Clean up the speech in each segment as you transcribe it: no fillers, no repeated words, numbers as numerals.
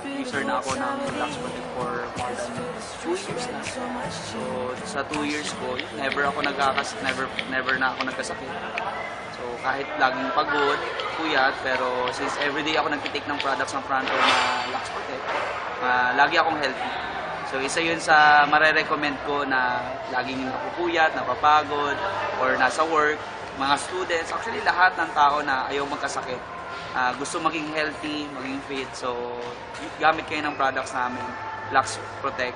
user na ako ng Lux Protect for more than 2 years na. So, sa 2 years ko, never na ako nagkasakit. So, kahit laging pagod, puyat, pero since everyday ako nagtitake ng products ng Fronto na Lux Protect, lagi akong healthy. So, isa yun sa marerecommend ko na laging napupuyat, napapagod, or nasa work, mga students, actually lahat ng tao na ayaw magkasakit. Gusto maging healthy, maging fit. So, gamit kayo ng products namin, Lux Protect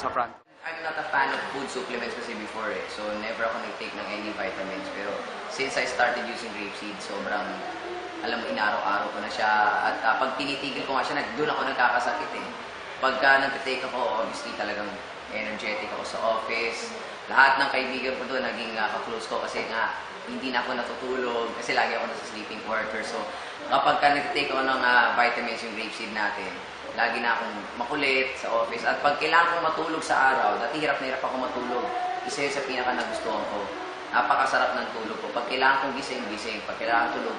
sa Fronto. I'm not a fan of food supplements kasi before so never ako nag-take ng any vitamins. Pero since I started using grapeseed, sobrang, alam mo, inaraw-araw ko na siya. At pag tinitigil ko nga siya, doon ako nagkakasakit Pagka nag-take ako, obviously talagang energetic ako sa office. Lahat ng kaibigan ko doon, naging ka-close ko kasi nga, hindi na ako natutulog kasi lagi ako nasa sleeping quarter. So, kapag nag-take ako ng vitamins yung grapeseed natin, lagi na akong makulit sa office. At pag kailangan kong matulog sa araw, dati hirap na hirap ako matulog. Isa yun sa pinaka-nagustuhan ko. Napakasarap ng tulog ko. Pag kailangan kong gising. Pag kailangan tulog.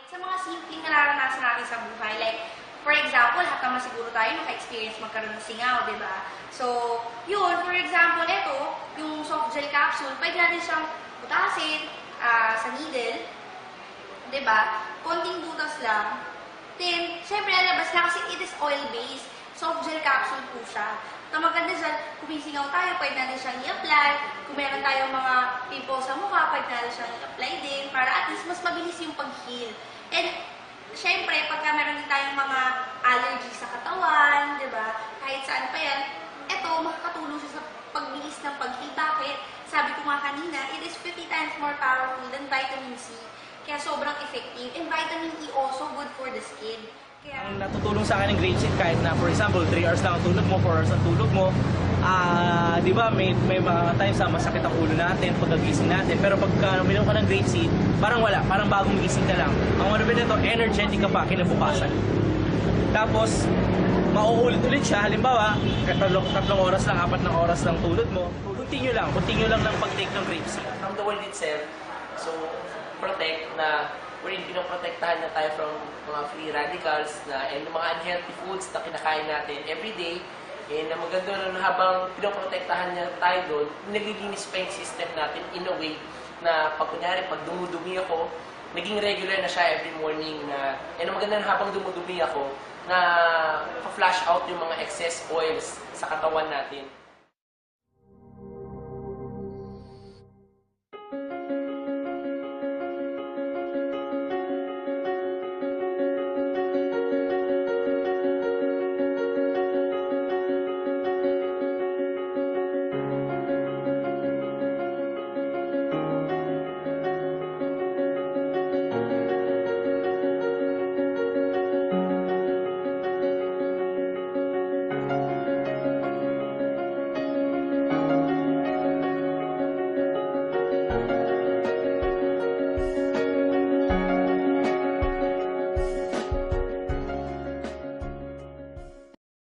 Sa mga simpleng nararanasan natin sa buhay, like, for example, lahat naman siguro tayo naka-experience magkaroon ng singaw, di ba? So, yun, for example, ito, yung soft gel capsule, pwede natin siyang butasin sa needle, di ba? Konting butas lang. Then, syempre, lalabas na kasi it is oil-based. Soft gel capsule po siya. Na maganda dyan, kung may singaw tayo, pwede natin siyang i-apply. Kung meron tayong mga pimples sa mukha, pwede natin siyang i-apply din para at least mas mabilis yung pag-heal. And, syempre, pagka meron din tayong mga allergies sa katawan, di ba? Kahit saan pa yan, ito, makakatulong siya sa pagbilis ng pag-heal. Bakit? Sabi ko nga kanina, it is 50 times more powerful than vitamin C. Kaya sobrang effective. And vitamin E also good for the skin. Ang natutulong sa akin ng grapeseed kahit na, for example, 3 hours lang ang tulog mo, 4 hours ang tulog mo, di ba, may mga times na masakit ang ulo natin, pagkagising natin, pero pagka uminom ka ng grapeseed, parang wala, parang bagong gising ka lang. Ang ano ba nito, energetic ka pa kinabukasan. Tapos, mauulit-ulit siya, halimbawa, 3 oras lang, 4 na oras lang tulog mo, continue lang ng pag-take ng grapeseed. From the word itself, so, protect na wherein pinoprotektahan na tayo from mga free radicals and mga unhealthy foods na kinakain natin everyday. And maganda na habang pinoprotektahan niya tayo doon, naglilinis pa yung system natin in a way na pag dumudumi ako, naging regular na siya every morning and maganda na habang dumudumi ako, na flash out yung mga excess oils sa katawan natin.